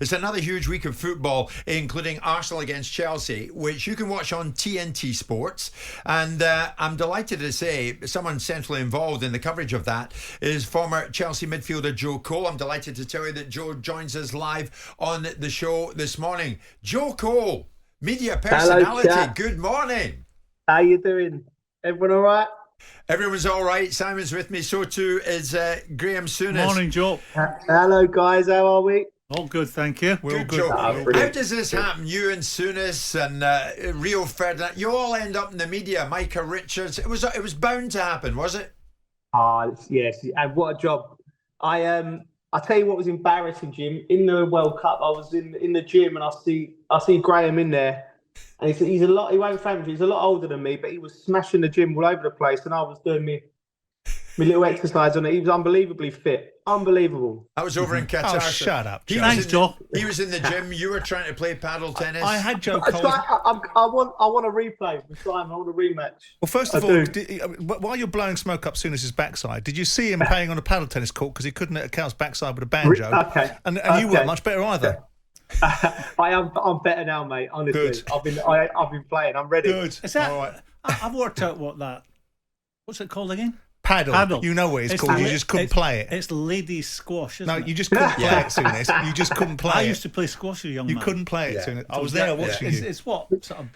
It's another huge week of football, including Arsenal against Chelsea, which you can watch on TNT Sports. And I'm delighted to say someone centrally involved in the coverage of that is former Chelsea midfielder Joe Cole. I'm delighted to tell you that Joe joins us live on the show this morning. Joe Cole, media personality. Hello, good morning. How you doing? Everyone all right? Everyone's all right. Simon's with me. So too is Graeme Souness. Morning, Joe. Hello, guys. How are we? All good, thank you. We're Good, all good. Brilliant. How does this happen? You and Souness and Rio Ferdinand, you all end up in the media. Micah Richards. It was bound to happen, was it? Yes. And what a job. I'll tell you what was embarrassing, Jim. In the World Cup, I was in the gym and I see Graeme in there, and he's a lot. He won't thank me. He's a lot older than me, but he was smashing the gym all over the place, and I was doing my little exercise on it. He was unbelievably fit. Unbelievable. I was over in Qatar. Oh, shut up. Thanks, Joe. He was in the gym. You were trying to play paddle tennis. I had Joe Cole. I want a replay with Simon. I want a rematch. Well, first of all, while you're blowing smoke up Souness's backside, did you see him playing on a paddle tennis court because he couldn't hit a cow's backside with a banjo? Okay. And you weren't much better either. I'm better now, mate. Honestly, Good. I've been playing. I'm ready. Good. Is that? All right. I've worked out what's it called again? Paddle. You know what it's called. You just couldn't play it. It's ladies squash, isn't it? You just couldn't play it, Souness. You just couldn't play it. I used to play squash as a young man. You couldn't play it, Souness. I was there watching you. It's what sort of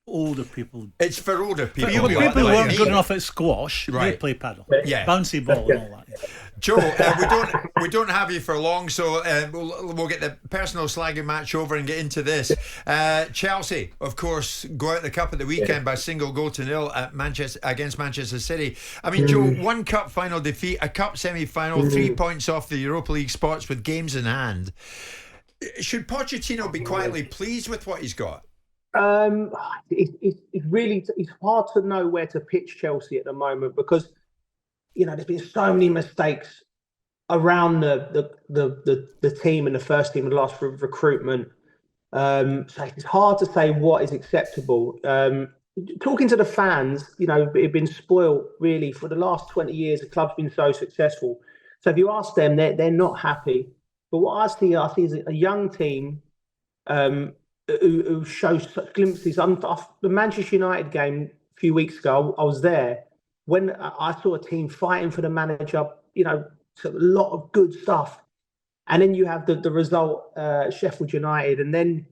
older people. It's for older people. People who like weren't me. good enough at squash, they play paddle. Yeah. Bouncy ball and all that. Joe, we don't have you for long, so we'll get the personal slagging match over and get into this. Chelsea, of course, go out the cup at the weekend by single goal to nil at against Manchester City. I mean, Joe, one cup final defeat, a cup semi-final, 3 points off the Europa League spots with games in hand. Should Pochettino be quietly pleased with what he's got? It's hard to know where to pitch Chelsea at the moment because there's been so many mistakes around the team and the first team and the last recruitment. So it's hard to say what is acceptable. Talking to the fans, they've been spoiled really for the last 20 years. The club's been so successful. So if you ask them, they're not happy. But what I see is a young team who shows such glimpses. The Manchester United game a few weeks ago, I was there when I saw a team fighting for the manager. A lot of good stuff, and then you have the result, Sheffield United, and then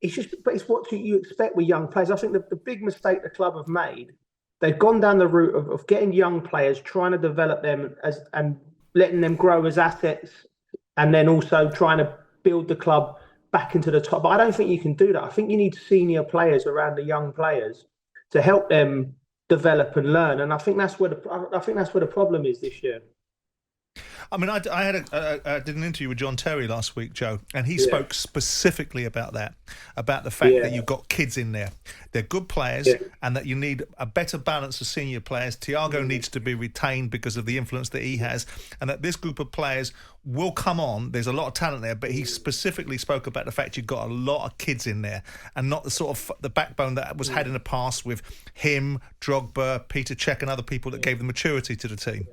it's what you expect with young players. I think the big mistake the club have made, they've gone down the route of getting young players, trying to develop them and letting them grow as assets, and then also trying to build the club back into the top. But I don't think you can do that. I think you need senior players around the young players to help them develop and learn. And I think that's where the problem is this year. I mean, I did an interview with John Terry last week, Joe, and he spoke specifically about that, about the fact that you've got kids in there. They're good players, and that you need a better balance of senior players. Thiago needs to be retained because of the influence that he has, and that this group of players will come on. There's a lot of talent there, but he specifically spoke about the fact you've got a lot of kids in there, and not the sort of the backbone that was had in the past with him, Drogba, Peter Cech, and other people that gave the maturity to the team.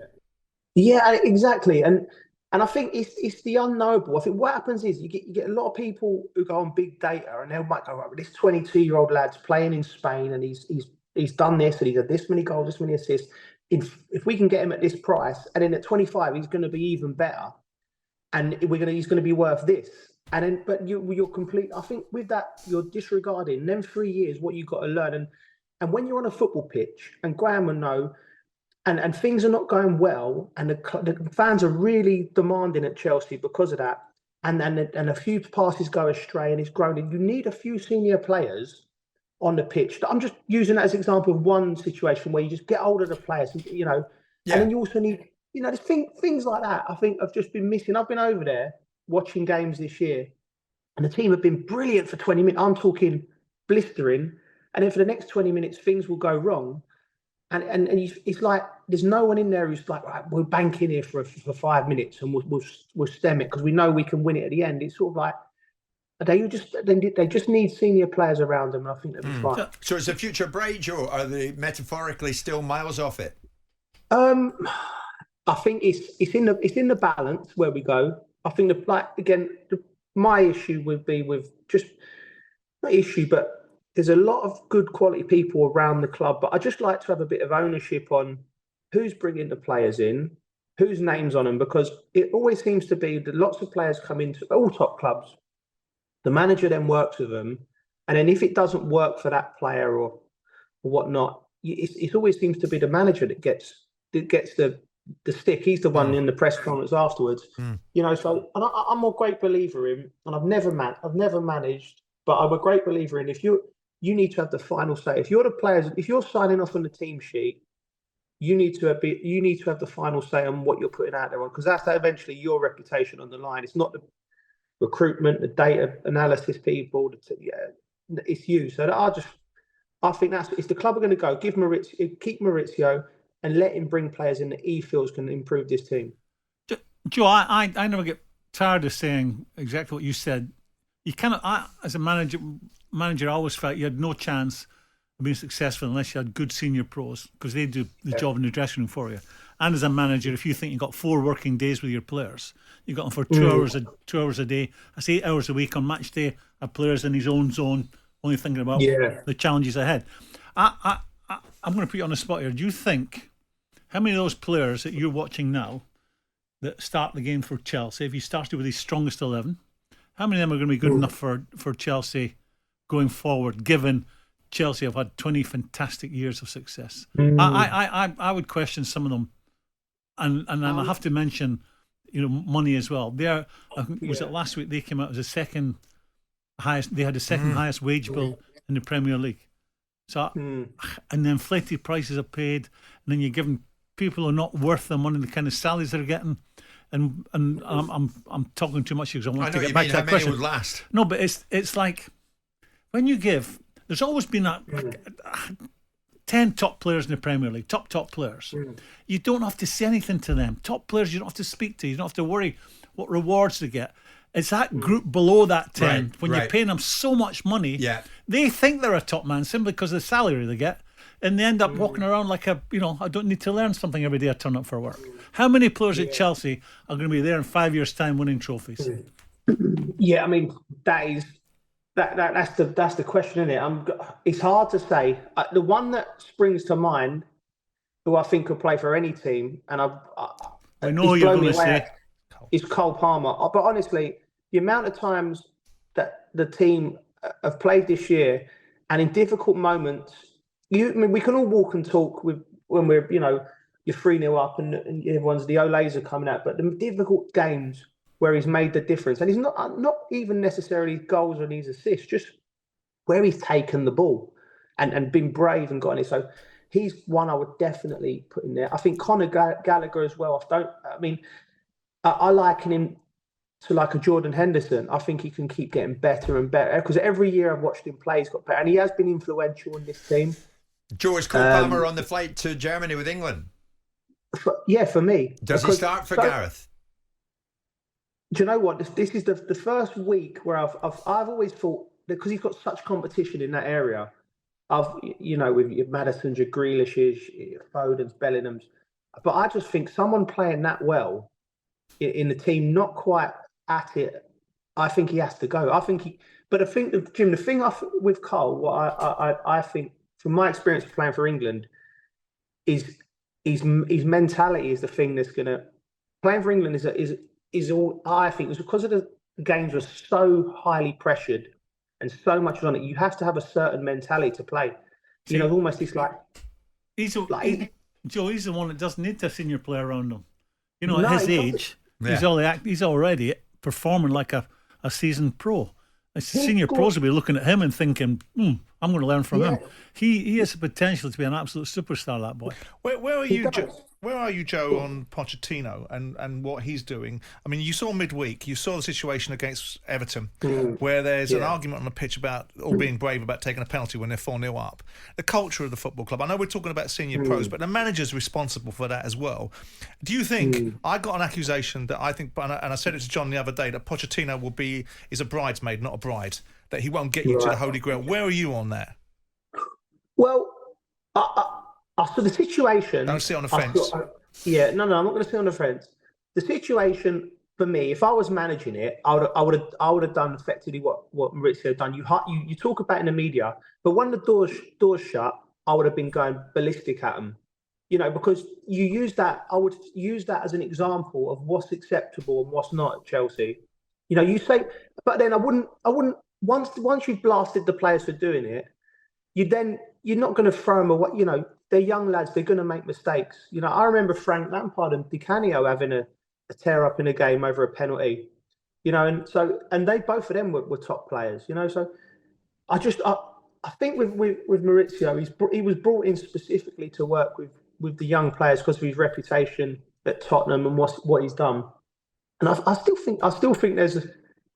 Yeah, exactly, and I think it's the unknowable. I think what happens is you get a lot of people who go on big data, and they might go, right, this 22-year-old lad's playing in Spain, and he's done this, and he's had this many goals, this many assists. If we can get him at this price, and then at 25 he's going to be even better, and he's going to be worth this. And then, but you're complete. I think with that you're disregarding them 3 years what you've got to learn, and when you're on a football pitch, and Graeme will know. And things are not going well, and the fans are really demanding at Chelsea because of that. And a few passes go astray, and it's grown. And you need a few senior players on the pitch. I'm just using that as an example of one situation where you just get hold of the players, And then you also need, there's things like that. I think I've just been missing. I've been over there watching games this year, and the team have been brilliant for 20 minutes. I'm talking blistering, and then for the next 20 minutes, things will go wrong. And it's like there's no one in there who's like, right, we're banking here for 5 minutes and we'll stem it because we know we can win it at the end. It's sort of like they just need senior players around them, and I think they'll be fine. So is the future bright, Joe? Are they metaphorically still miles off it? I think it's in the balance where we go. I think my issue would be with just not issue, but there's a lot of good quality people around the club. But I just like to have a bit of ownership on who's bringing the players in, whose names on them, because it always seems to be that lots of players come into all top clubs. The manager then works with them, and then if it doesn't work for that player or whatnot, it always seems to be the manager that gets the stick. He's the one in the press conference afterwards. So I'm a great believer in, and I've never managed, but I'm a great believer in, if you need to have the final say. If you're the players, if you're signing off on the team sheet, you need to have the final say on what you're putting out there on, because that's eventually your reputation on the line. It's not the recruitment, the data analysis people. It's you. So I think if the club are going to go, keep Maurizio and let him bring players in that he feels can improve this team. Joe, I never get tired of saying exactly what you said. You cannot, as a manager, I always felt you had no chance of being successful unless you had good senior pros, because they do the job in the dressing room for you. And as a manager, if you think you've got 4 working days with your players, you've got them for 2 hours a day. That's 8 hours a week on match day. A player's in his own zone, only thinking about the challenges ahead. I'm going to put you on the spot here. Do you think, how many of those players that you're watching now that start the game for Chelsea, if you started with his strongest 11, how many of them are going to be good enough for Chelsea going forward, given Chelsea have had 20 fantastic years of success? I would question some of them. And I have to mention, money as well. Was it last week they came out as the second highest? They had the second highest wage bill in the Premier League. So, and the inflated prices are paid, and then you're giving people who are not worth the money the kind of salaries they're getting. And I'm talking too much because I want to get back to that question. Would last? No, but it's like when you give. There's always been 10 top players in the Premier League, top players. You don't have to say anything to them. Top players you don't have to speak to. You don't have to worry what rewards they get. It's that group below that 10, when you're paying them so much money, they think they're a top man simply because of the salary they get, and they end up walking around like I don't need to learn something every day I turn up for work. How many players at Chelsea are going to be there in 5 years' time winning trophies? Yeah, I mean, that's the question, isn't it? It's hard to say. The one that springs to mind, who I think could play for any team, and I know you're going to say, is Cole Palmer. But honestly, the amount of times that the team have played this year, and in difficult moments, we can all walk and talk when we're, you're 3-0 up and everyone's, the Olays are coming out, but the difficult games where he's made the difference, and he's not even necessarily goals and his assists, just where he's taken the ball and been brave and gotten it. So he's one I would definitely put in there. I think Conor Gallagher as well. I liken him to like a Jordan Henderson. I think he can keep getting better and better, because every year I've watched him play, he's got better, and he has been influential in this team. Joe, is Cole Palmer on the flight to Germany with England? For me. Does he start for Gareth? Do you know what? This is the first week where I've always thought, because he's got such competition in that area, with your Madison's, your Grealish's, your Foden's, Bellingham's, but I just think someone playing that well in the team, not quite at it, I think he has to go. But I think, Jim, the thing with Cole, what I think from my experience of playing for England, is his mentality is the thing that's gonna, playing for England is all, I think, was because of the games were so highly pressured and so much was on it. You have to have a certain mentality to play. Almost it's like Joe. He's the one that doesn't need to senior play around him. At his age, he's already performing like a seasoned pro. Senior pros will be looking at him and thinking, I'm going to learn from him. He has the potential to be an absolute superstar, that boy. Where are you, Joe? Where are you, Joe, on Pochettino and what he's doing? I mean, you saw midweek, you saw the situation against Everton, where there's an argument on the pitch about all being brave about taking a penalty when they're 4-0 up. The culture of the football club. I know we're talking about senior pros, but the manager's responsible for that as well. Do you think, I got an accusation that I think, and I said it to John the other day, that Pochettino is a bridesmaid, not a bride, that he won't get you to the Holy Grail. Where are you on that? Well, so the situation... Don't sit on the fence. I'm not going to sit on the fence. The situation, for me, if I was managing it, I would have done effectively what Maurizio done. You talk about in the media, but when the doors shut, I would have been going ballistic at them. Because you use that. I would use that as an example of what's acceptable and what's not at Chelsea. You say, but then I wouldn't. Once you've blasted the players for doing it, you're not going to throw them away. They're young lads. They're going to make mistakes. I remember Frank Lampard and Di Canio having a tear up in a game over a penalty. And they both of them were top players. So I think with Maurizio, he was brought in specifically to work with the young players because of his reputation at Tottenham and what he's done. And I still think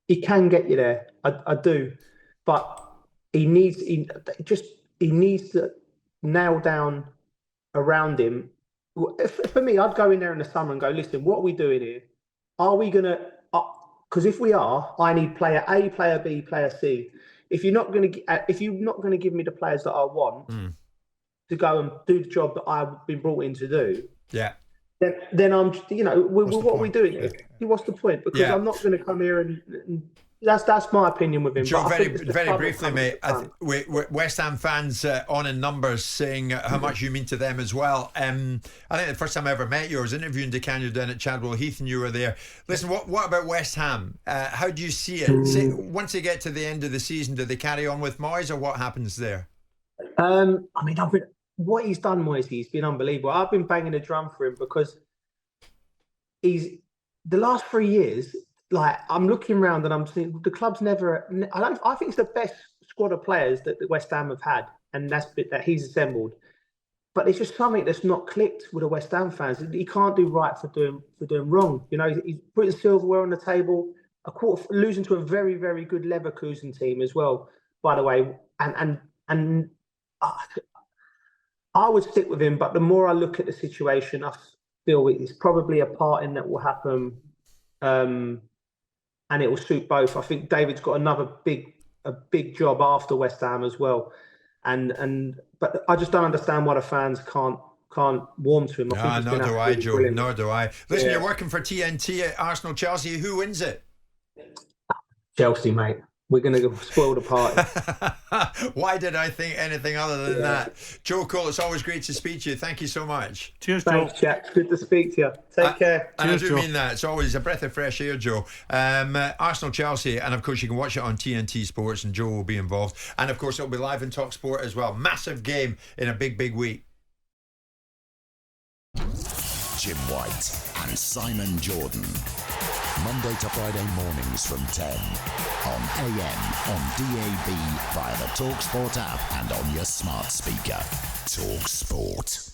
he can get you there. I do, but he needs to nail down around him. For me, I'd go in there in the summer and go, listen, what are we doing here? Are we gonna? Because if we are, I need player A, player B, player C. If you're not going to give me the players that I want to go and do the job that I've been brought in to do, then I'm, what are we doing here? What's the point? Because I'm not going to come here and that's my opinion with him. Joe, very briefly, mate. West Ham fans on in numbers saying how much you mean to them as well. I think the first time I ever met you, I was interviewing Di Canio down at Chadwell Heath, and you were there. Listen, what about West Ham? How do you see it? Once they get to the end of the season, do they carry on with Moyes, or what happens there? What he's done, Moyes, he's been unbelievable. I've been banging the drum for him because the last 3 years. Like, I'm looking around and I'm seeing the club's never. I think it's the best squad of players that the West Ham have had, and that he's assembled. But it's just something that's not clicked with the West Ham fans. He can't do right for doing wrong. He's putting silverware on the table. Losing to a very, very good Leverkusen team as well, by the way. And I would stick with him. But the more I look at the situation, I feel it's probably a parting that will happen. And it will suit both. I think David's got a big job after West Ham as well, but I just don't understand why the fans can't warm to him. Nor do I, Joe. Nor do I. Listen, you're working for TNT at Arsenal Chelsea. Who wins it? Chelsea, mate. We're going to spoil the party. Why did I think anything other than that? Joe Cole, it's always great to speak to you. Thank you so much. Cheers, Joe. Thanks, chaps. Good to speak to you. Take care. And Cheers, I do Joe. mean that. It's always a breath of fresh air, Joe. Arsenal, Chelsea, and of course you can watch it on TNT Sports, and Joe will be involved. And of course it'll be live in talkSPORT as well. Massive game in a big, big week. Jim White and Simon Jordan. Monday to Friday mornings from 10 on AM, on DAB, via the talkSPORT app and on your smart speaker. talkSPORT.